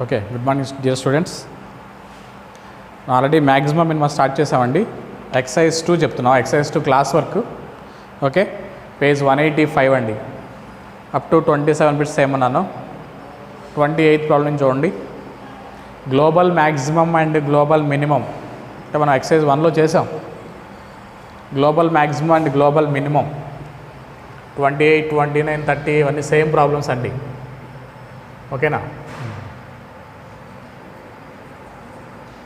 Okay, good morning dear students. Already maximum minimum start చేసామండి. Exercise 2 చెప్తున్నాం. Exercise 2 class work. Okay, page 185 అండి. Up to 27 bits ఏమన్నాను. 28th problem చూడండి. Global maximum and global minimum అంటే మనం excise 1లో చేసాం. Global maximum and global minimum 28, 29, 30 ఇవన్నీ same problems అండి. ఓకేనా.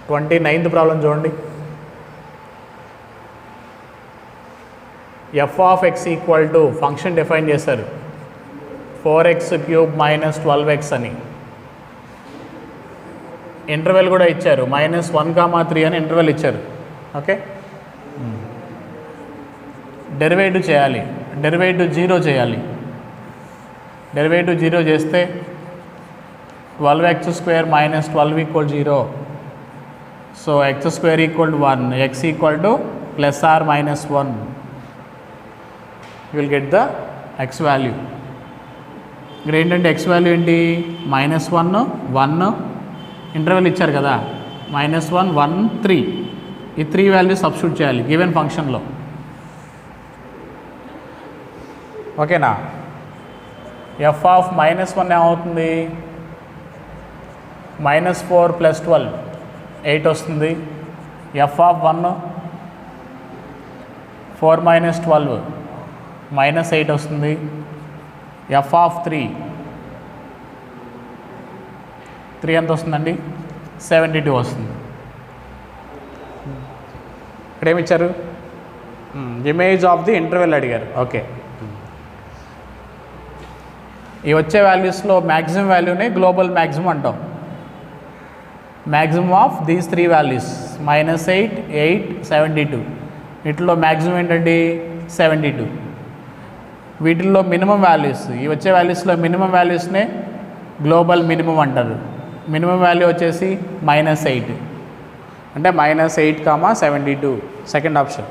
29th ప్రాబ్లం చూడండి. F of X equal to function define చేశారు 4x³ - 12x అని. ఇంటర్వెల్ కూడా ఇచ్చారు, -1, 3 అని ఇంటర్వెల్ ఇచ్చారు. ఓకే, డెరివేటివ్ చేయాలి. డెరివేటివ్ 0 చేయాలి. డెరివేటివ్ 0 చేస్తే 12x² - 12 = 0. So x² = 1, x = +or-1. You will get the x value. ఇక్కడ ఏంటంటే x వాల్యూ ఏంటి, -1, 1 ఇంటర్వెల్ ఇచ్చారు కదా, -1, 1, 3. ఈ 3 వాల్యూ సబ్స్టిట్యూట్ చేయాలి గివెన్ ఫంక్షన్లో. ఓకేనా. ఎఫ్ ఆఫ్ -1 ఏమవుతుంది, -4 + 12 8 వస్తుంది. ఎఫ్ ఆఫ్ 1 4 - 12 -8 వస్తుంది. ఎఫ్ ఆఫ్ 3 ఎంత వస్తుందండి, 72 వస్తుంది. ఇక్కడ ఏమి ఇచ్చారు, ఇమేజ్ ఆఫ్ ది ఇంటర్వెల్ అడిగారు. ఓకే, ఈ వచ్చే వాల్యూస్లో మ్యాక్సిమం వాల్యూనే గ్లోబల్ మ్యాక్సిమం అంటాం. Maximum of these 3 values -8, 8, 72. వీటిలో మ్యాక్సిమం ఏంటండి 72. వీటిల్లో మినిమం వాల్యూస్, ఈ వచ్చే వాల్యూస్లో మినిమం వాల్యూస్నే గ్లోబల్ మినిమం అంటారు. మినిమం వాల్యూ వచ్చేసి -8 అంటే -8, 72 సెకండ్ ఆప్షన్.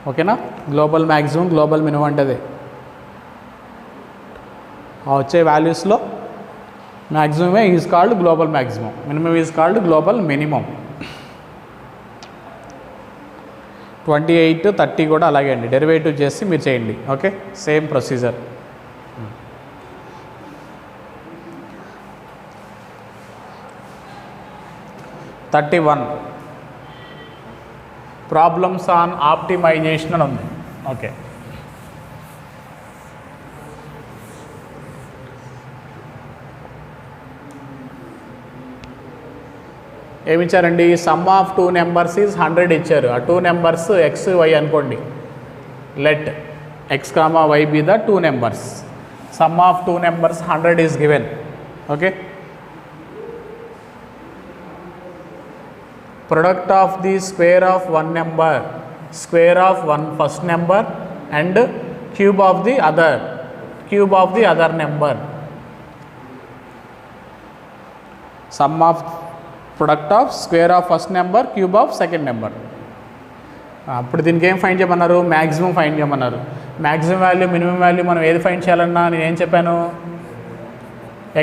ఓకేనా. గ్లోబల్ మ్యాక్సిమం గ్లోబల్ మినిమం అంటే వచ్చే వాల్యూస్లో మ్యాక్సిమమే is called global maximum, minimum is called global minimum. 28, 30 కూడా అలాగే అండి. డెరివేటివ్ చేసి మీరు చేయండి. Okay, same procedure. Problems on optimization అని ఉంది. ఓకే, ఏమిచ్చారండి, సమ్ ఆఫ్ 2 నెంబర్స్ ఈజ్ 100 ఇచ్చారు. ఆ 2 నెంబర్స్ x, y అనుకోండి. Let x, y be the 2 numbers. Some of 2 numbers 100 is given. Okay, product of the square of one number, square of one first number and cube of the other number. Sum of product of square of first number, cube of second number. అప్పుడు దీనికి ఏం find చేయమన్నారు, maximum find చేయమన్నారు. Maximum value minimum value మనం ఏది find చేయాలన్నా నేనేం చెప్పాను,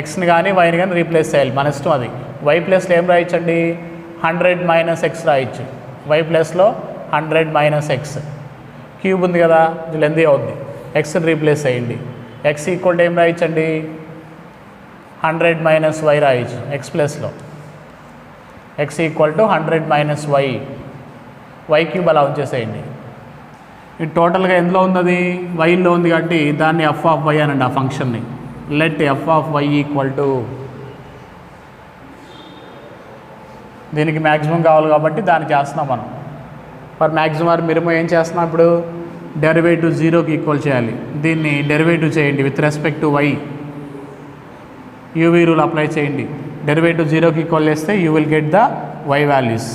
ఎక్స్ని కానీ వైని కానీ రీప్లేస్ చేయాలి, మన ఇష్టం అది. వై ప్లస్లో ఏం రాయించండి, 100 - x రాయొచ్చు. y ప్లస్లో 100 - x. క్యూబ్ ఉంది కదా, ఇది లెంతీ అవుద్ది. ఎక్స్ని రీప్లేస్ చేయండి. x = ఏం రాయించండి, 100 - y రాయొచ్చు x ప్లస్లో. x = 100 - y. y క్యూబ్ అలా ఉంచేసేయండి. ఇది టోటల్గా ఎందులో ఉంది, అది వైలో ఉంది కాబట్టి దాన్ని ఎఫ్ ఆఫ్ వై అనండి ఆ ఫంక్షన్ని. లెట్ ఎఫ్ ఆఫ్ వై = దీనికి మ్యాక్సిమం కావాలి కాబట్టి దాన్ని చేస్తున్నాం మనం. ఫర్ మ్యాక్సిమం ఆర్ మినిమం ఏం చేస్తున్నాం, ఇప్పుడు డెరివేటివ్ 0కి ఈక్వల్ చేయాలి. దీన్ని డెరివేటివ్ చేయండి with respect to Y. UV rule apply చేయండి. డెరివేటివ్ 0కి ఈక్వల్ చేస్తే you will get the Y values.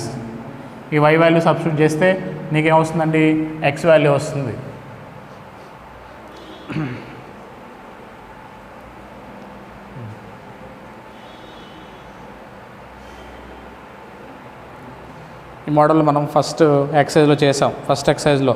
ఈ వై వాల్యూ సబ్స్టిట్యూట్ చేస్తే నీకేమొస్తుందండి, ఎక్స్ వాల్యూ వస్తుంది. ఈ మోడల్ మనం ఫస్ట్ ఎక్సైజ్లో చేసాం. ఫస్ట్ ఎక్సైజ్లో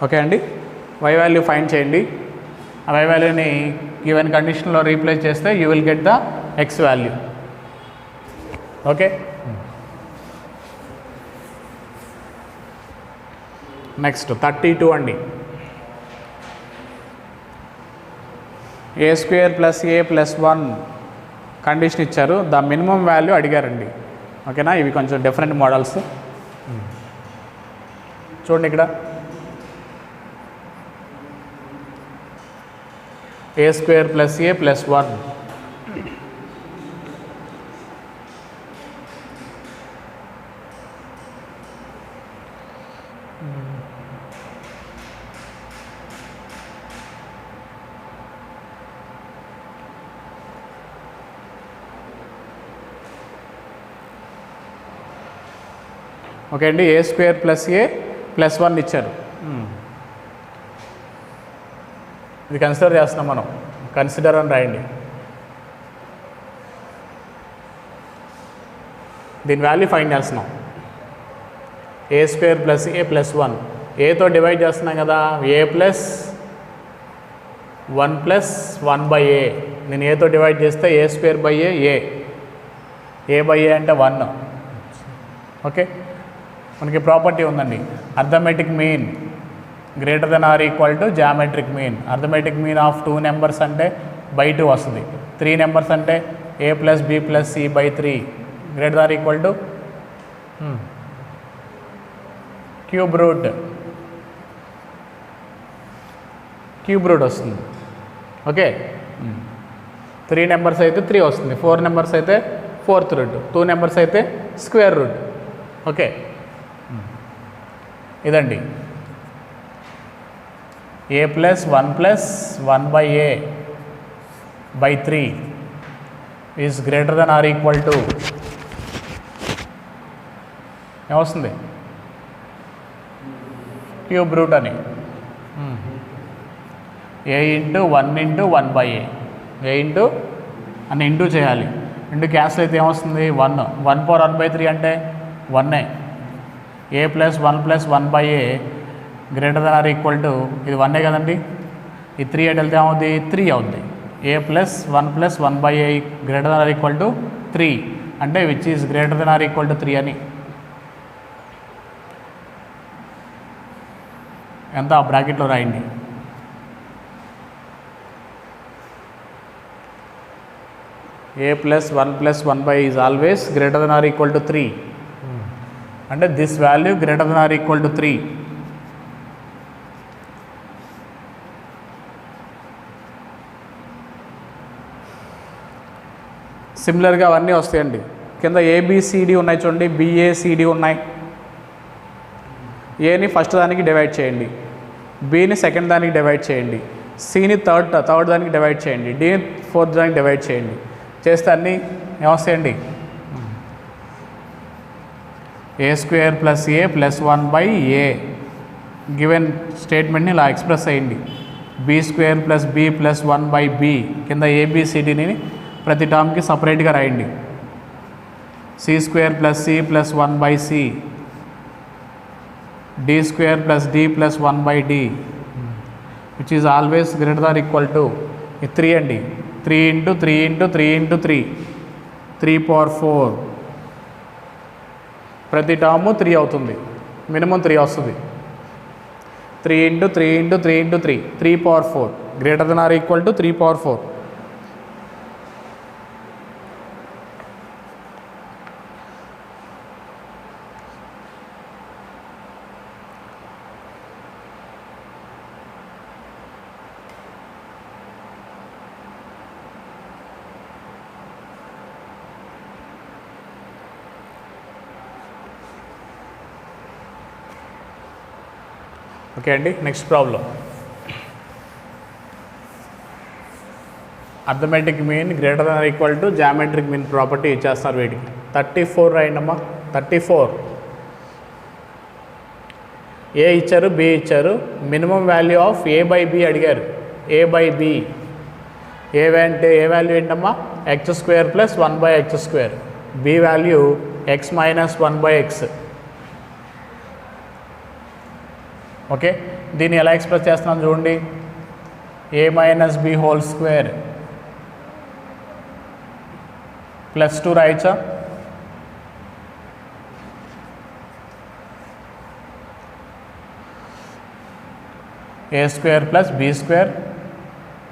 ఓకే అండి, వై వాల్యూ ఫైండ్ చేయండి. ఆ వై వాల్యూని గివెన్ కండిషన్లో రీప్లేస్ చేస్తే you will get the X value. Okay, next 32 అండి. ఏ square plus a plus 1 condition ఇచ్చారు, ద మినిమం వాల్యూ అడిగారండి. ఓకేనా, ఇవి కొంచెం డిఫరెంట్ మోడల్స్. చూడండి ఇక్కడ ఏ square plus a plus 1, okay అండి. ఏ స్క్వేర్ ప్లస్ ఏ ప్లస్ 1 ఇచ్చారు. ఇది కన్సిడర్ చేస్తున్నాం మనం, కన్సిడర్ అని రాయండి. దీని వాల్యూ ఫైండ్ చేస్తున్నాం. A square plus a plus 1, ఏతో డివైడ్ చేస్తున్నాం కదా, a plus 1 plus 1 by a. నేను ఏతో డివైడ్ చేస్తే a square by a by a అంటే 1. ఓకే, మనకి ప్రాపర్టీ ఉందండి, arithmetic mean greater than or equal to geometric mean. Arithmetic mean of 2 numbers అంటే బై 2 వస్తుంది. 3 నెంబర్స్ అంటే a plus b plus c by 3 greater than or equal to cube root వస్తుంది. Okay, 3 numbers అయితే 3 వస్తుంది, 4 numbers అయితే 4th root, 2 numbers అయితే square root. Okay, ఇదండి a plus 1 plus 1 by a by 3 is greater than or equal to ఏమొస్తుంది, cube root అని. A into 1 into 1 by a into అని into చేయాలి. ఇంటూ క్యాన్సిల్ అయితే ఏమొస్తుంది, 1 పవర్ 1 బై 3 అంటే 1. A plus 1 by a greater than or equal to ఇది 1 కదండి, ఈ 3 ఎట్ వెళ్తే ఏమవుతుంది, 3 అవుద్ది. A plus 1 by a greater than or equal to 3 అంటే which is greater than or equal to 3 అని. ఎంత బ్రాకెట్లో రాయండి. A plus 1 by is always greater than or equal to 3 అంటే this value greater than or equal to 3. సిమిలర్గా అవన్నీ వస్తాయండి. కింద ఏబిసిడి ఉన్నాయి చూడండి, బిఏసిడి ఉన్నాయి. ఏని ఫస్ట్ దానికి డివైడ్ చేయండి, బిని సెకండ్ దానికి డివైడ్ చేయండి, సిని థర్డ్ దానికి డివైడ్ చేయండి, డిని 4th దానికి డివైడ్ చేయండి. చేస్తే అన్నీ ఏమొస్తాయండి, a square plus a plus 1 by a given స్టేట్మెంట్ని ఇలా ఎక్స్ప్రెస్ అయ్యింది. B square plus b plus 1 by b కింద ఏబిసిడిని ప్రతి టర్మ్కి సపరేట్గా రాయండి. C square plus c plus 1 by c, d square plus d plus 1 by d which is always greater than equal to 3 అండి. 3 ఇంటూ 3 ఇంటూ 3 ఇంటూ 3 3 పవర్ 4. ప్రతి term 3 అవుతుంది, minimum 3 వస్తుంది. 3 into 3 into 3 into 3 power 4 greater than or equal to 3 power 4. Okay అండి, next problem. Arithmetic mean greater than equal to geometric mean property ఇచ్చేస్తున్నారు వీటికి. 34 రాయండి అమ్మా. 34 ఏ ఇచ్చారు, బి ఇచ్చారు. Minimum value of a by b అడిగారు. ఏ బై బి ఏ అంటే ఏ value ఏంటమ్మా, x square plus 1 by x square. B value x minus 1 by x. Okay, దీన్ని ఎలా ఎక్స్ప్రెస్ చేస్తున్నాం చూడండి. a minus B whole square plus 2 రాయచ్చా? A square plus B square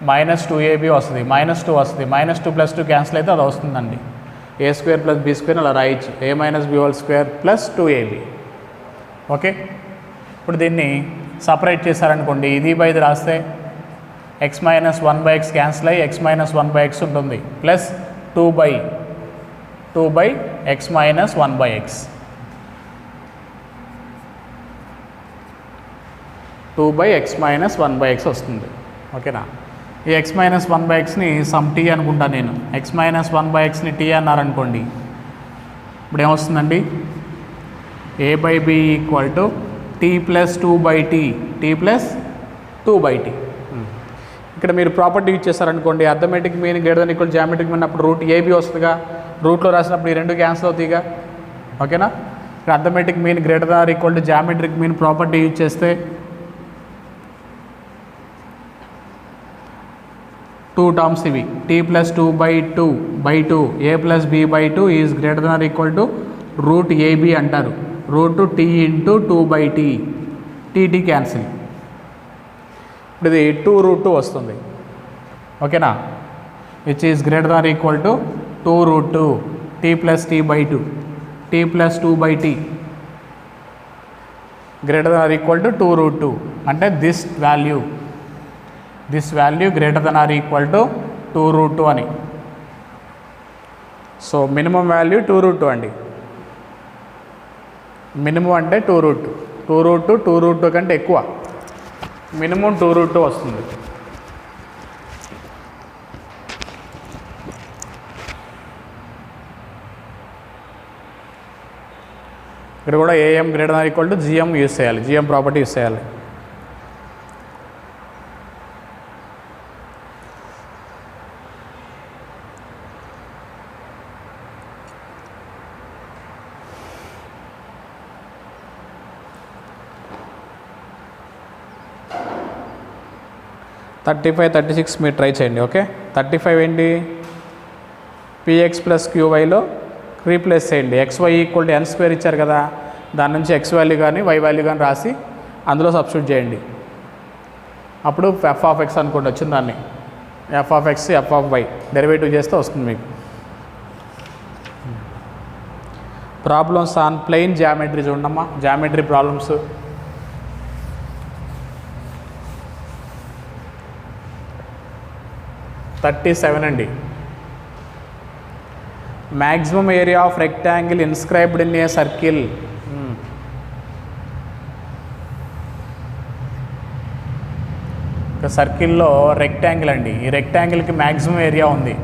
minus 2ab వస్తుంది, -2 వస్తుంది, -2 + 2 cancel అయితే అది వస్తుందండి. A square plus B square అలా రాయొచ్చు, a minus B whole square plus 2ab. Okay, ఇప్పుడు దీన్ని సపరేట్ చేశారనుకోండి, ఇది బై ఇది రాస్తే x మైనస్ 1/x క్యాన్సిల్ అయ్యి x మైనస్ 1/x ఉంటుంది, plus 2/x minus 1/x 2/x minus 1/x వస్తుంది. ఓకేనా, ఈ x మైనస్ 1/xని సమ్ టీ అనుకుంటా నేను. x మైనస్ 1/xని టీ అన్నారనుకోండి, ఇప్పుడు ఏమొస్తుందండి? a/b equal to t plus 2/t, t plus 2/t. ఇక్కడ మీరు ప్రాపర్టీ యూజ్ చేస్తారనుకోండి, arithmetic mean greater than equal geometric mean అప్పుడు రూట్ ab వస్తుందిగా, రూట్లో రాసినప్పుడు ఈ రెండు క్యాన్సిల్ అవుతాయిగా. ఓకేనా, ఇక్కడ arithmetic mean greater than or equal to geometric mean property use చేస్తే 2 టర్మ్స్ ఇవి, t plus 2/2 a plus b/2 is greater than or equal to root ab అంటారు. Root t into 2/t, tt cancel. ఇప్పుడు ఇది 2√2 వస్తుంది. ఓకేనా, which is greater than or equal to 2√2 t plus t/2, t plus 2/t greater than or equal to 2√2 అంటే this value greater than or equal to 2√2 అని. So minimum value 2√2 అండి. Minimum అంటే 2√2 కంటే ఎక్కువ, మినిమం 2√2 వస్తుంది. ఇక్కడ కూడా am greater than or equal to gm use చేయాలి, gm ప్రాపర్టీ యూస్ చేయాలి. థర్టీ 36 మీరు ట్రై చేయండి. ఓకే, 35 ఏంటి? px ప్లస్ qyలో రీప్లేస్ చేయండి. xy equal to n square ఇచ్చారు కదా, దాని నుంచి x వాల్యూ కానీ y వాల్యూ కానీ రాసి అందులో సబ్స్టిట్యూట్ చేయండి. అప్పుడు f(x) అనుకోండి వచ్చింది, దాన్ని f(x) f(y) డెరివేటివ్ చేస్తే వస్తుంది మీకు. ప్రాబ్లమ్స్ ఆన్ ప్లెయిన్ జామెట్రీ చూడమ్మా, జామెట్రీ ప్రాబ్లమ్స్. అండి. Maximum area of rectangle inscribed in a circle. ఒక సర్కిల్లో రెక్టాంగిల్ అండి, ఈ రెక్టాంగిల్కి మ్యాక్సిమం ఏరియా ఉంది.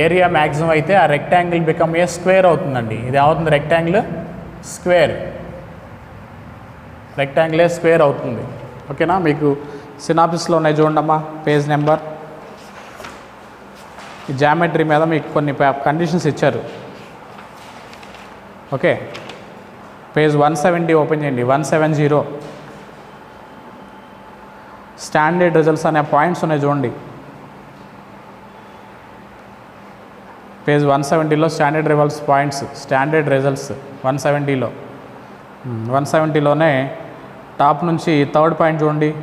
ఏరియా మ్యాక్సిమం అయితే ఆ రెక్టాంగిల్ బికమ్ ఏ స్క్వేర్ అవుతుందండి. ఇది ఏమవుతుంది? రెక్టాంగిల్ స్క్వేర్, రెక్టాంగిలే స్క్వేర్ అవుతుంది. ఓకేనా, మీకు సినాప్సిస్లో ఉన్నాయి చూడండమ్మా, పేజ్ నెంబర్. ఈ జామెట్రీ మీద మీకు కొన్ని కండిషన్స్ ఇచ్చారు. ఓకే, పేజ్ 170 ఓపెన్ చేయండి. 170 స్టాండర్డ్ రిజల్ట్స్ అనే పాయింట్స్ ఉన్నాయి చూడండి. పేజ్ 170లో standard results points, standard results 170లో. 170లోనే టాప్ నుంచి థర్డ్ పాయింట్ చూడండి.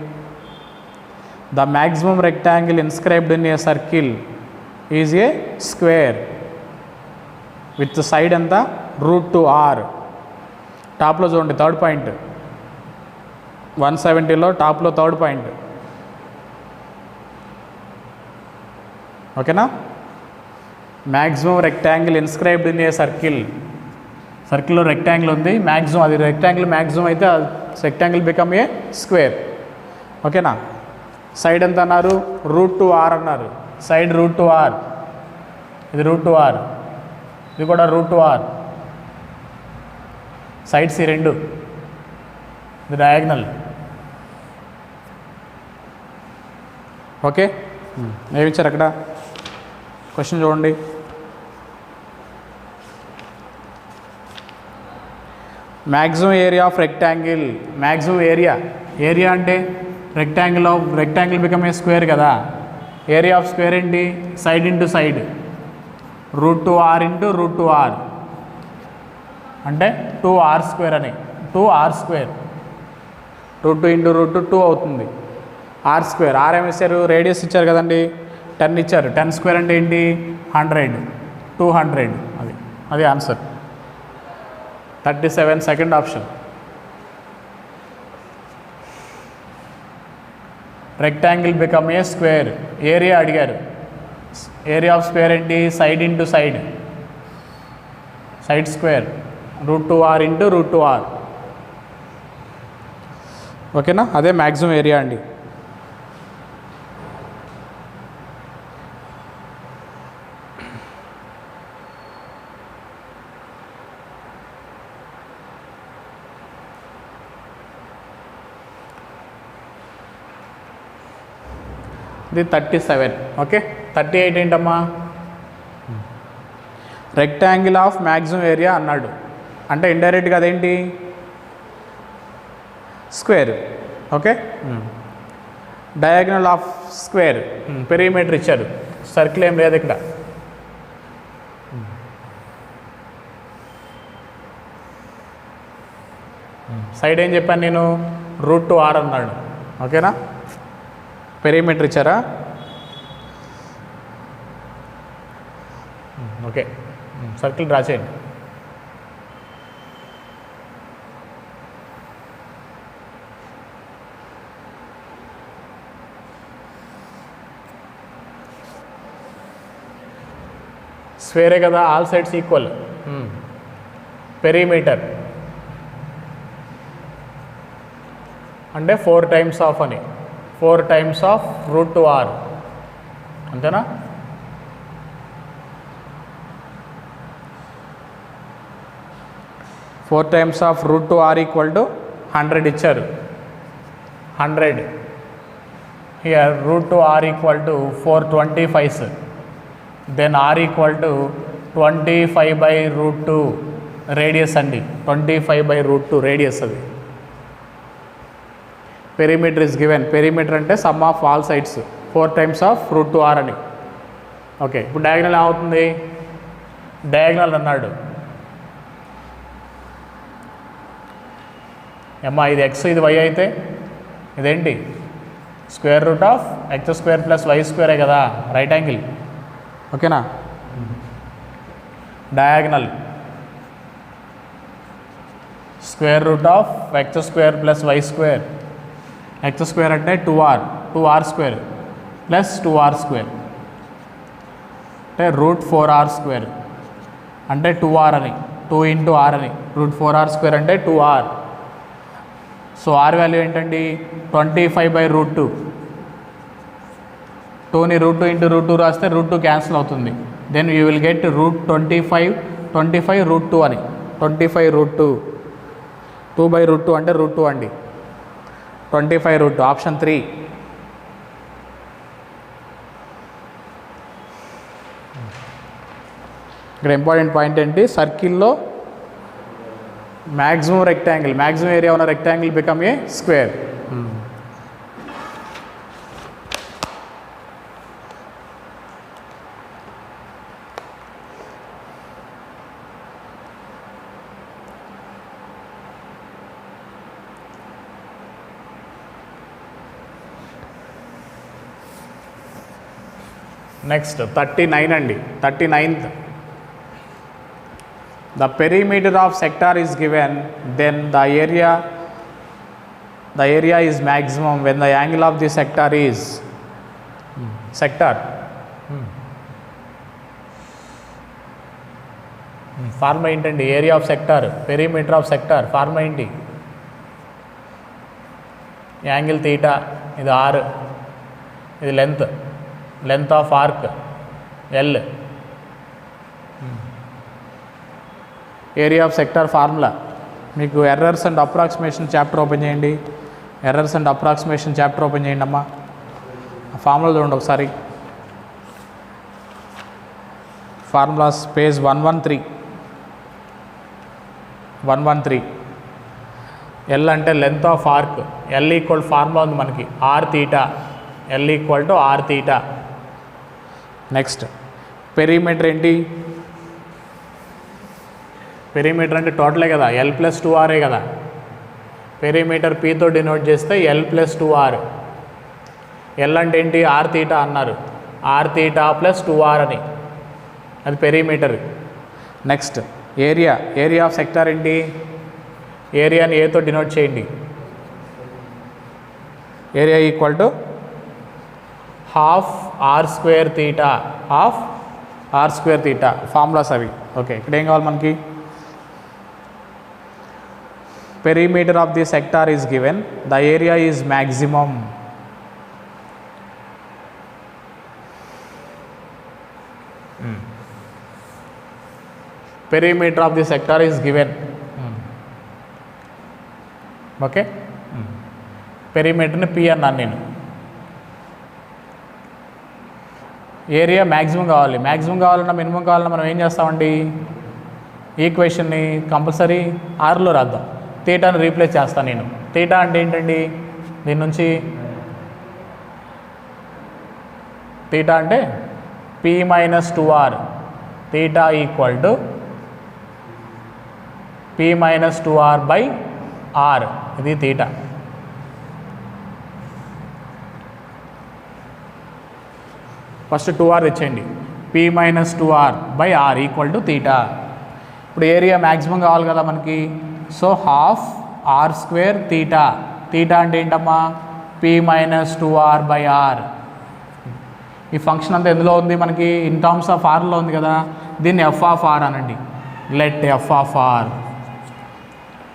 The maximum rectangle inscribed in a circle is a square with side ఎంత? √2r. టాప్లో చూడండి థర్డ్ పాయింట్, 170లో టాప్లో థర్డ్ పాయింట్. ఓకేనా, maximum rectangle inscribed in a circle. సర్కిల్లో రెక్టాంగిల్ ఉంది, మ్యాక్సిమం అది రెక్టాంగిల్ మ్యాక్సిమం అయితే రెక్టాంగిల్ బికమ్ ఏ స్క్వేర్. ఓకేనా, సైడ్ ఎంత అన్నారు? √2r అన్నారు. సైడ్ √2r, ఇది √2r, ఇది కూడా √2r. సైడ్స్ ఈ రెండు, ఇది డయాగ్నల్. ఓకే, ఏమి ఇచ్చారు అక్కడ? క్వశ్చన్ చూడండి. Maximum area of rectangle, maximum area area అంటే రెక్టాంగిల్ బికమ్ ఏ స్క్వేర్ కదా. ఏరియా ఆఫ్ స్క్వేర్ ఏంటి? Side into side, √2r into √2r అంటే 2r² అని. 2r², √2 ఇంటూ √2 అవుతుంది. r², r ఏమి ఇచ్చారు? రేడియస్ ఇచ్చారు కదండి, 10 ఇచ్చారు. 10² అంటే ఏంటి? 100, 200. అది answer. 37 second option. Rectangle become a square. Area అడిగారు. ఏరియా ఆఫ్ స్క్వేర్ ఏంటి? Side into side, side square, √2r into √2r. ఓకేనా? అదే మ్యాక్సిమం ఏరియా అండి. ఇది 37. ఓకే, 38 ఏంటమ్మా? రెక్టాంగిల్ ఆఫ్ మ్యాక్సిమం ఏరియా అన్నాడు అంటే ఇండైరెక్ట్గా అదేంటి? Square. Okay, diagonal of square, perimeter ఇచ్చారు. సర్కిల్ ఏం లేదు ఇక్కడ. సైడ్ ఏం చెప్పాను నేను? √2r అన్నాడు. ఓకేనా? పెరిమీటర్ ఇచ్చారా? ఓకే, సర్కిల్ డ్రా చేయండి. స్క్వేరే కదా, ఆల్ సైడ్స్ ఈక్వల్. పెరిమీటర్ అంటే 4 టైమ్స్ ఆఫ్ అని, 4 టైమ్స్ ఆఫ్ √2r అంతేనా? Four times of √2r equal to 100 ఇచ్చారు. 100 here √2r equal to 425s. Then r equal to 25/√2 radius అండి. 25/√2 రేడియస్ అది. Perimeter is given. పెరిమీటర్ అంటే sum of all sides, 4 times of √2r అని. Okay, ఇప్పుడు diagonal ఏమవుతుంది? Diagonal అన్నాడు. అమ్మా ఇది x, ఇది y అయితే ఇదేంటి? √x² + y² కదా, రైట్ యాంగిల్. ఓకేనా? Diagonal √x² + y². x² అంటే 2r, 2r² + 2r² అంటే √4r² అంటే 2r అని, 2 ఇంటూ r అని. √4r² అంటే 2r. సో r వాల్యూ ఏంటండి? 25/√2. 2ని √2 ఇంటూ √2 రాస్తే √2 క్యాన్సిల్ అవుతుంది. దెన్ యూ విల్ గెట్ √25/√2 అని. 25/√2, 2/√2 అంటే √2 అండి. 25/√2 ఆప్షన్ 3. ఇక్కడ ఇంపార్టెంట్ పాయింట్ ఏంటి? సర్కిల్లో మ్యాక్సిమం రెక్టాంగిల్, మ్యాక్సిమం ఏరియా ఉన్న rectangle become a square. Next 39 అండి. 39th. The perimeter of sector is given, then the area is maximum when the angle of the sector is sector. Formula ఏంటండి? Area of sector, perimeter of sector. Formula ఏంటి? Angle theta, ఇది r, ఇది length of arc L. Area of sector formula మీకు errors and approximation chapter open చేయండి. Errors and approximation chapter open చేయండి అమ్మా. Formula చూడండి ఒకసారి. Formulas page 113. ఎల్ అంటే length of arc. L equal formula ఉంది మనకి r theta. L equal to r theta. Next perimeter ఏంటి? పెరిమీటర్ అంటే టోటలే కదా, ఎల్ ప్లస్ 2r కదా. పెరిమీటర్ పీతో డినోట్ చేస్తే ఎల్ ప్లస్ 2r. ఎల్ అంటే ఏంటి? ఆర్ తీటా అన్నారు. ఆర్ తీటా ప్లస్ 2r అని, అది perimeter. Next area. Area of sector ఏంటి? ఏరియాని ఏతో డినోట్ చేయండి. Area equal to half r square theta. Half r square theta formulas అవి. ఓకే, ఇక్కడ ఏం కావాలి మనకి? Perimeter of the sector is given, the area is maximum. Perimeter of the sector is given. Okay, పెరిమీటర్ని P అన్నాను నేను. Area maximum కావాలి. Maximum కావాలన్నా minimum కావాలన్నా మనం ఏం చేస్తామండి? ఈక్వేషన్ని కంపల్సరీ ఆర్లో రాద్దాం. తీటాని రీప్లేస్ చేస్తాను నేను. తీటా అంటే ఏంటండి? దీని నుంచి తీటా అంటే p minus 2r. Theta equal to p minus 2r by r. ఇది తీటా. ఫస్ట్ 2r తెచ్చేయండి. P minus 2r by r equal to theta. ఇప్పుడు ఏరియా మ్యాక్సిమం కావాలి కదా మనకి. So half r square theta. Theta అంటే ఏంటమ్మా? P minus 2r by r. ఈ function అంతా ఎందులో ఉంది మనకి? ఇన్ టర్మ్స్ ఆఫ్ ఆర్లో ఉంది కదా. దీన్ని ఎఫ్ ఆఫ్ ఆర్ అనండి. Let F of R.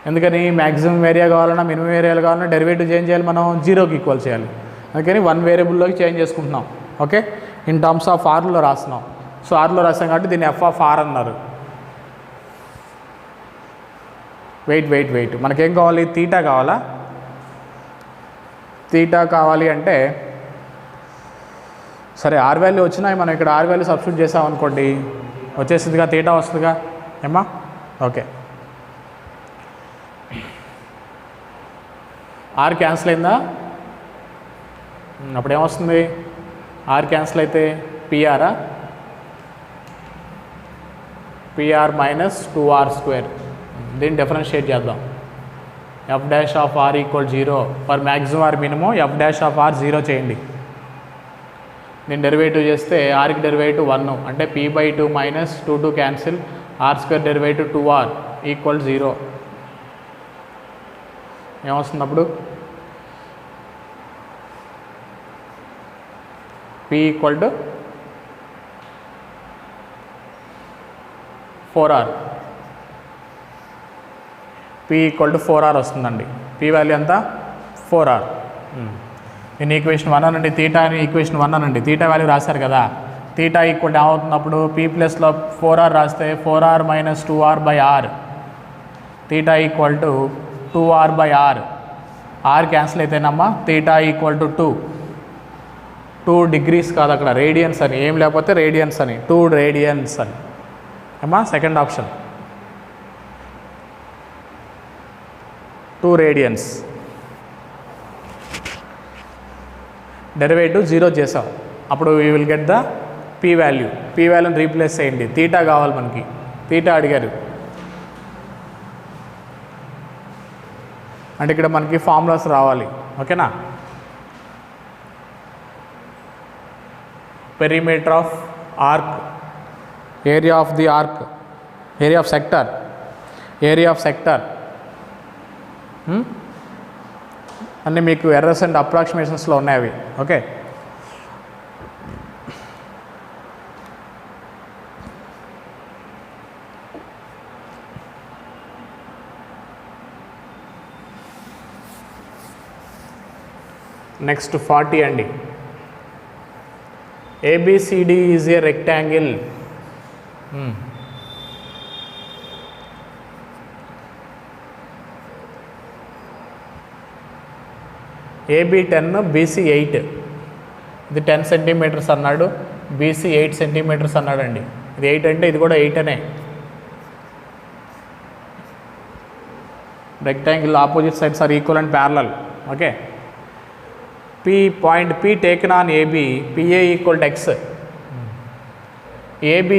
ఎందుకని? మ్యాక్సిమం ఏరియా కావాలన్నా మినిమం ఏరియాలు కావాలన్నా డెరివేటివ్ చేంజ్ చేయాలి, మనం జీరోకి ఈక్వల్ చేయాలి. అందుకని వన్ వేరియబుల్లోకి చేంజ్ చేసుకుంటున్నాం. ఓకే, ఇన్ టర్మ్స్ ఆఫ్ ఆర్లో రాస్తున్నాం. సో ఆర్లో రాస్తాం కాబట్టి దీన్ని ఎఫ్ ఆఫ్ ఆర్ అన్నారు. వెయిట్ మనకేం కావాలి? తీటా కావాలా? తీటా కావాలి అంటే సరే, ఆర్ వాల్యూ వచ్చినాయి, మనం ఇక్కడ ఆర్ వాల్యూ సబ్స్టిట్యూట్ చేసామనుకోండి, వచ్చేసిందిగా, తీటా వస్తుందిగా ఏమ్మా. ఓకే, ఆర్ క్యాన్సిల్ అయిందా? అప్పుడు ఏమొస్తుంది? ఆర్ క్యాన్సిల్ అయితే పిఆరా? P r minus 2r square. దీన్ని డిఫరెన్షియేట్ చేద్దాం. F dash of r equal 0 for maximum or minimum. F dash of r 0 చేయండి. నేను డెరివేటివ్ చేస్తే ఆర్కి డెరివేటివ్ 1 అంటే p by 2 minus 2 cancel. R square derivative 2r equal 0. ఏమొస్తుంది అప్పుడు? P equal to 4r. P equal to 4r వస్తుందండి. P value ఎంత? 4r. నేను ఈక్వేషన్ 1 అనండి. తీటా అని ఈక్వేషన్ 1 అనండి. తీటా వాల్యూ రాశారు కదా. తీటా ఈక్వల్ ఏమవుతున్నప్పుడు పీ ప్లస్లో 4r రాస్తే 4r minus 2r by r. Theta equal to 2r by r. R cancel అయితేనమ్మా తీటా ఈక్వల్ టు 2 డిగ్రీస్ కాదు, అక్కడ రేడియన్స్ అని, ఏం లేకపోతే రేడియన్స్ అని, 2 రేడియన్స్ అని అమ్మా. Second option 2 radians. డెరివేటివ్ 0 చేసాం, అప్పుడు we will get the P value. P వాల్యూని రీప్లేస్ చేయండి. తీటా కావాలి మనకి. తీటా అడిగారు అంటే ఇక్కడ మనకి ఫార్ములాస్ రావాలి. ఓకేనా? Perimeter of arc, area of the ark, area of sector, area of sector అన్నీ మీకు ఎర్రర్స్ అండ్ అప్రాక్సిమేషన్స్లో ఉన్నాయి అవి. ఓకే, నెక్స్ట్ 40 అండి. ABCD is a rectangle. AB 10, BC 8. ఇది 10 సెంటీమీటర్స్ అన్నాడు, BC 8 సెంటీమీటర్స్ అన్నాడండి. ఇది 8 అంటే ఇది కూడా 8 అనే. rectangle opposite sides are equal and parallel. Okay, point P taken on AB, PA equal to x. AB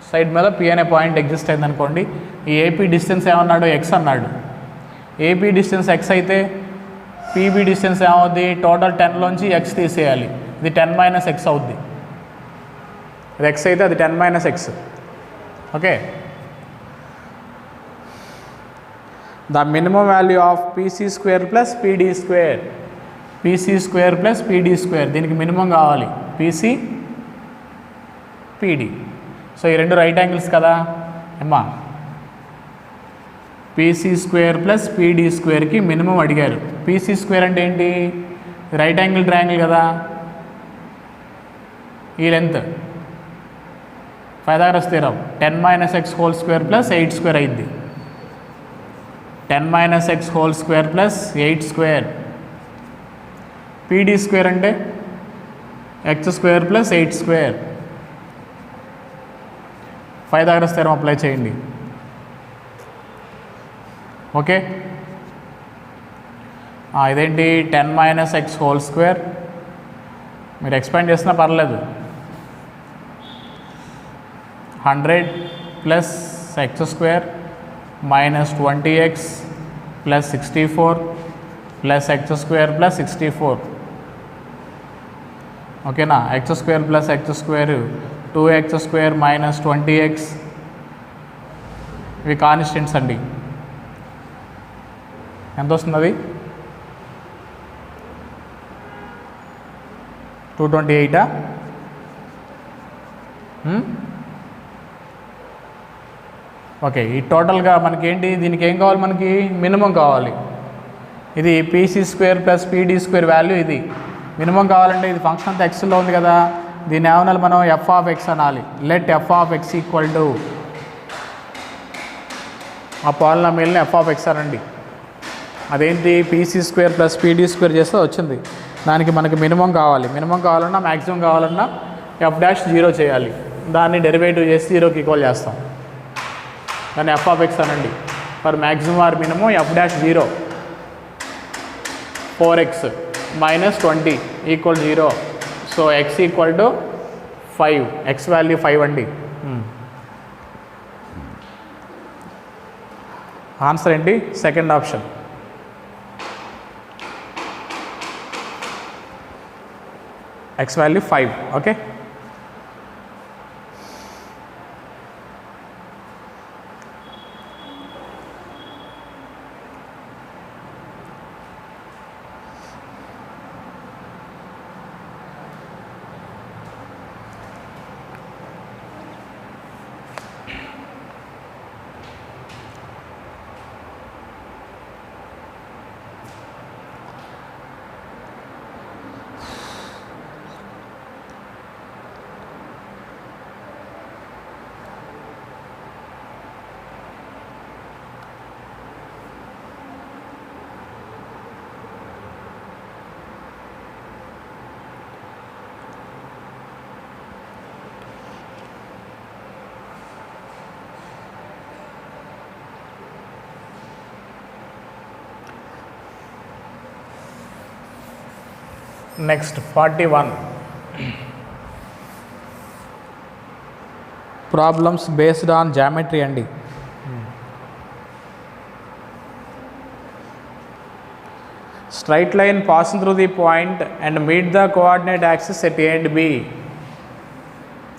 side మీద P అనే పాయింట్ ఎగ్జిస్ట్ అయింది అనుకోండి. ఈ AP డిస్టెన్స్ ఏమన్నాడు, x అన్నాడు. AB డిస్టెన్స్ x అయితే PB డిస్టెన్స్ ఏమవుద్ది, టోటల్ 10లోంచి x తీసేయాలి. ఇది 10 - x అవుద్ది. ఇది x అయితే అది 10 - x. Okay, the minimum value of PC² + PD². PC² + PD², దీనికి మినిమం కావాలి PC PD. సో ఈ రెండు రైట్ యాంగిల్స్ కదా అమ్మా. PC² + PD²కి మినిమం అడిగారు. PC² అంటే ఏంటి, రైట్ యాంగిల్ ట్రయాంగిల్ కదా, ఈ లెంత్ పైథాగరస్ థీరం 10 - x² + 8² అయింది. 10 - x² + 8². PD² అంటే x² + 8². పైథాగరస్ థీరం అప్లై చేయండి. ఓకే, ఇదేంటి 10 - x², మీరు ఎక్స్పాండ్ చేసినా పర్లేదు. 100 + x² - 20x + 64 + x² + 64. ఓకేనా, x² + x², 2x² - 20x, ఇవి కాన్స్టెంట్స్ అండి. ఎంత వస్తుంది అది, 228. ఓకే, ఈ టోటల్గా మనకి ఏంటి, దీనికి ఏం కావాలి, మనకి మినిమం కావాలి. ఇది PC² + PD² వాల్యూ, ఇది మినిమం కావాలంటే ఇది ఫంక్షన్ అంతా ఎక్స్లో ఉంది కదా, దీన్ని ఏమనాలి మనం, f(x) అనాలి. లెట్ f(x) ఈక్వల్ టు ఆ పాలినామియల్ని f(x) అనండి. అదేంటి, PC² + PD² చేస్తే వచ్చింది. దానికి మనకి మినిమం కావాలి. మినిమం కావాలన్నా మ్యాక్సిమం కావాలన్నా f' 0 చేయాలి. దాన్ని డెరివేటివ్ చేసి 0కి ఈక్వల్ చేస్తాం. దాన్ని f(x) అనండి. For maximum or minimum f' 0. 4x - 20 = 0. So x equal to 5. x value 5 అండి. ఆన్సర్ ఏంటి, second option. x value 5. Okay, next 41. Problems based on geometry అండి. Straight line passing through the point and meet the coordinate axis at A and B.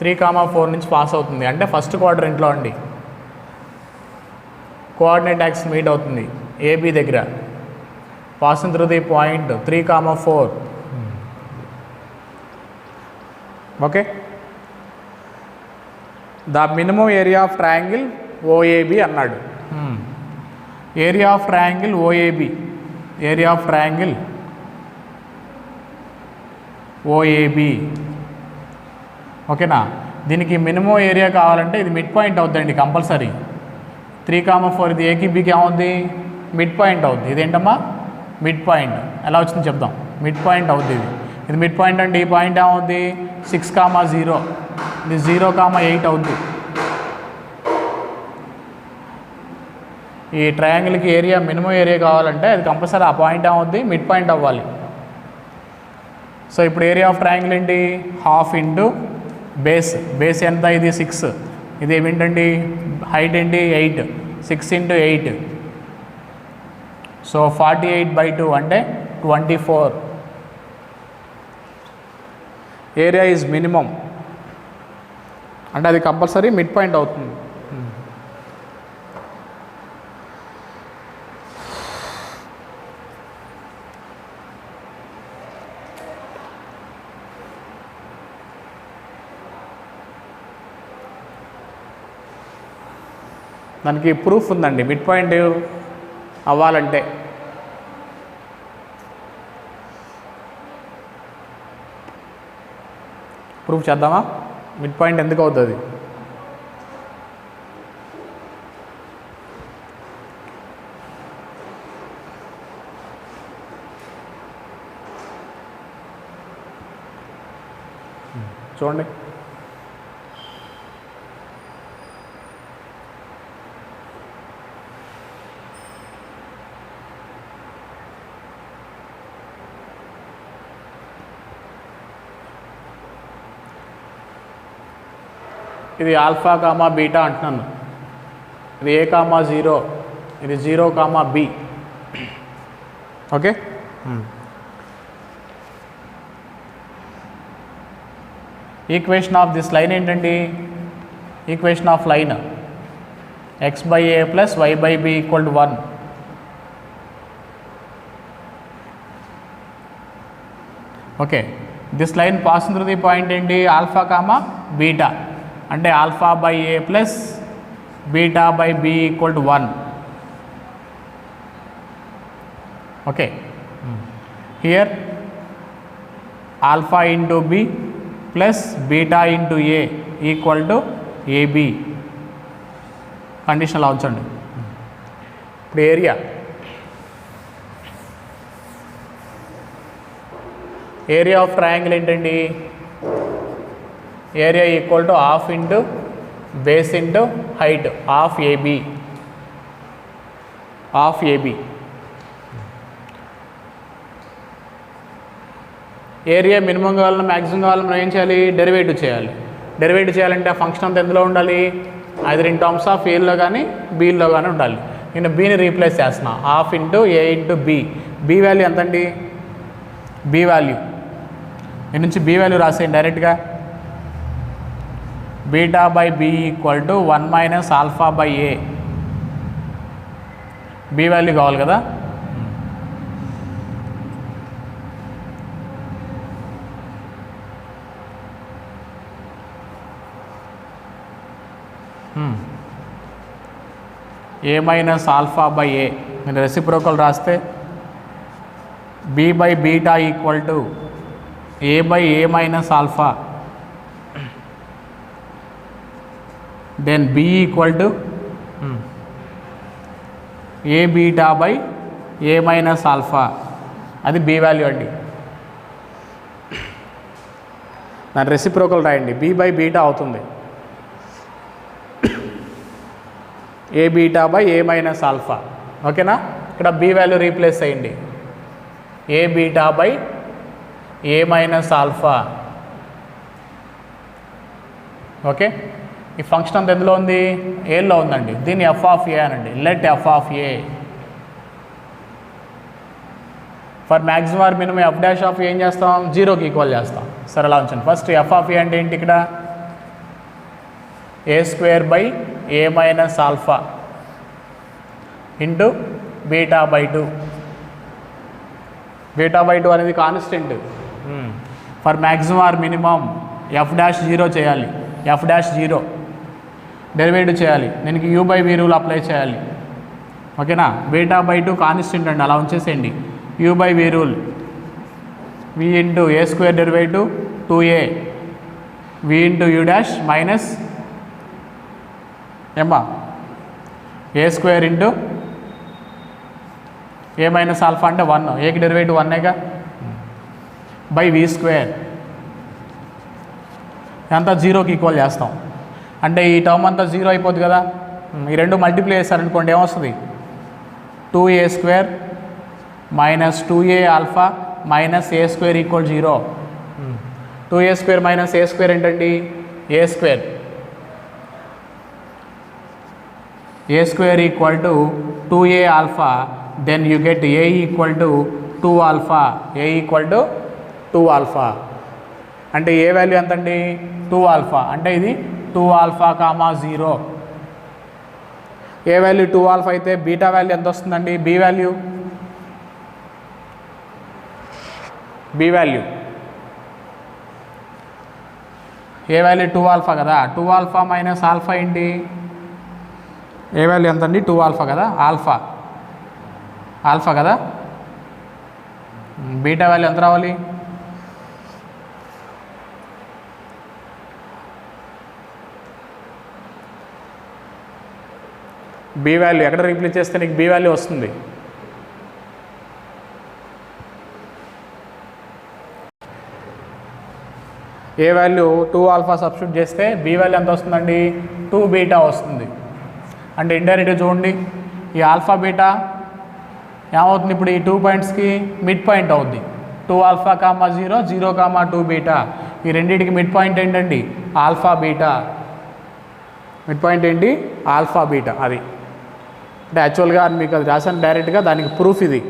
3,4 నుంచి pass అవుతుంది అంటే first క్వాడ్రంట్లో అండి. Coordinate axis meet అవుతుంది AB దగ్గర. Passing through the point 3,4. Okay, the minimum area of triangle OAB అన్నాడు. Area of triangle OAB, area of triangle OAB. ఓకేనా, దీనికి minimum area కావాలంటే ఇది మిడ్ పాయింట్ అవుతుందండి కంపల్సరీ. 3,4 ఇది ఏకి బీకి ఏమవుద్ది, మిడ్ పాయింట్ అవుద్ది. ఇదేంటమ్మా, మిడ్ పాయింట్. ఎలా వచ్చింది చెప్దాం. మిడ్ పాయింట్ అవుద్ది ఇది మిడ్ పాయింట్ అంటే ఈ పాయింట్ ఏమవుద్ది, 6,0. ఇది 0,8 అవుద్ది. ఈ ట్రయాంగిల్కి ఏరియా మినిమం ఏరియా కావాలంటే అది కంపల్సరీ ఆ పాయింట్ ఏమవుద్ది, మిడ్ పాయింట్ అవ్వాలి. సో ఇప్పుడు ఏరియా ఆఫ్ ట్రయాంగిల్ ఏంటి, హాఫ్ ఇంటూ బేస్ ఎంత, ఇది 6, ఇది ఏమిటండి హైట్ ఏంటి 8, 6 ఇంటూ 8, సో 48/2 అంటే 24. ఏరియా ఈజ్ మినిమం అంటే అది కంపల్సరీ మిడ్ పాయింట్ అవుతుంది. దానికి ప్రూఫ్ ఉందండి, మిడ్ పాయింట్ అవ్వాలంటే. ప్రూఫ్ చేద్దామా, మిడ్ పాయింట్ ఎందుకు అవుతుంది? చూడండి, ఇది ఆల్ఫా కామా బీటా అంటున్నాను, ఇది A, 0, ఇది 0, B. Okay, equation of this line ఏంటండి, equation of line x/a + y/b = 1. Okay, this line passing through the point ఏంటి, ఆల్ఫా కామా బీటా అంటే α/a + β/b = 1. Okay, here alpha into b plus beta into a = ab. Condition అలా ఉంచండి. ఇప్పుడు area of triangle ఏంటండి, area equal to half into base into height, half AB. Area minimum కావాలన్నా maximum కావాలన్నా మనం ఏం చేయాలి, డెరివేటివ్ చేయాలి. డెరివేటివ్ చేయాలంటే ఆ ఫంక్షన్ అంతా ఎందులో ఉండాలి, ఐదర్ ఇన్ టర్మ్స్ ఆఫ్ ఏలో కానీ బీలో కానీ ఉండాలి. నేను బీని రీప్లేస్ చేస్తున్నా, half into a into B value ఎంతండి, బి వాల్యూ దీని నుంచి బి వాల్యూ రాసేయండి డైరెక్ట్గా, β/b = 1 - α/a. బి వాల్యూ కావాలి కదా, a - α/a. మీరు రెసిప్రోకల్ రాస్తే b/β = a/a - α. then b = a/β/a - α. అది b వాల్యూ అండి. దాని రెసిప్రోకల్ రాయండి, b/β అవుతుంది a/β/a - α. ఓకేనా, ఇక్కడ b వాల్యూ రీప్లేస్ అయ్యింది, a/β/a - α. ఓకే, ఈ ఫంక్షన్ అంతా ఎందులో ఉంది, ఏలో ఉందండి. దీన్ని f(a) అనండి, let f(a) for maximum or minimum f' ఏం చేస్తాం, 0కి ఈక్వల్ చేస్తాం. సరే అలా ఉంచండి. ఫస్ట్ f(a) అంటే ఏంటి, ఇక్కడ a² / a - α ఇంటూ β/2. β/2 అనేది constant. For maximum or minimum f' 0 చేయాలి, f'0 డెరివేటివ్ చేయాలి, దీనికి u/v రూల్ అప్లై చేయాలి. ఓకేనా, β/2 కాన్స్టెంట్ అండి, అలా ఉంచేసేయండి. u/v rule, v into a² derivative 2a, v into u' minus ఏమ్మా a² ఇంటూ a - α అంటే 1, ఏకి డెరివేటివ్ 1గా, బై v². అంతా 0కి ఈక్వల్ చేస్తాం అంటే ఈ టర్మ్ అంతా 0 అయిపోద్ది కదా. ఈ రెండు మల్టిప్లై చేస్తారనుకోండి ఏమొస్తుంది, 2a² minus 2a alpha minus a² equal 0. 2a² minus a² ఏంటండి? a². a² equal to 2a alpha, then you get a equal to 2 alpha. a equal to 2 alpha అంటే ఏ వాల్యూ ఎంతండి? 2 ఆల్ఫా. అంటే ఇది 2 alpha comma 0. A value 2 alpha అయితే beta value ఎంత వస్తుందండి? B value A value 2 alpha కదా. 2 alpha minus alpha ఏంటి? ఏ value ఎంత అండి? 2 ఆల్ఫా కదా. ఆల్ఫా కదా. బీటా వాల్యూ ఎంత రావాలి? బి వాల్యూ ఎక్కడ రీప్లేస్ చేస్తే నీకు బి వాల్యూ వస్తుంది? ఏ వాల్యూ 2 ఆల్ఫా సబ్స్టిట్యూట్ చేస్తే బి వాల్యూ ఎంత వస్తుందండి? 2 బీటా వస్తుంది. అంటే ఇండైరెక్ట్గా చూడండి, ఈ ఆల్ఫా బీటా ఏమవుతుంది? ఇప్పుడు ఈ 2 పాయింట్స్కి మిడ్ పాయింట్ అవుద్ది. 2 ఆల్ఫా కామా 0, 0 కామా 2 బీటా. ఈ రెండింటికి మిడ్ పాయింట్ ఏంటండి? Alpha beta. మిడ్ పాయింట్ ఏంటి? Alpha beta. అది అంటే యాక్చువల్గా మీకు అది రాశాను డైరెక్ట్గా, దానికి ప్రూఫ్ ఇది.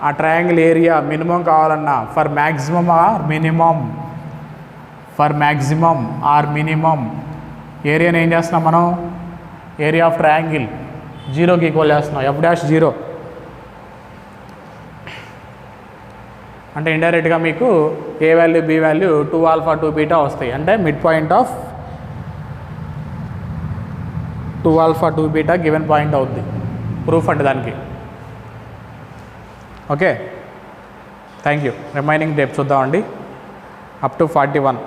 ఆ ట్రయాంగిల్ ఏరియా మినిమం కావాలన్నా ఫర్ మ్యాక్సిమమ్ ఆర్ మినిమం ఏరియాని ఏం చేస్తున్నాం మనం? ఏరియా ఆఫ్ ట్రయాంగిల్ 0కి ఈక్వల్ చేస్తున్నాం. f'0 అంటే ఇండైరెక్ట్గా మీకు a value b value 2 alpha 2 beta వస్తాయి. అంటే mid point of 2 alpha 2 beta given point అవుద్ది. ప్రూఫ్ అంటే దానికి. Okay, thank you. రిమైనింగ్ రేపు చూద్దామండి. Up to 41.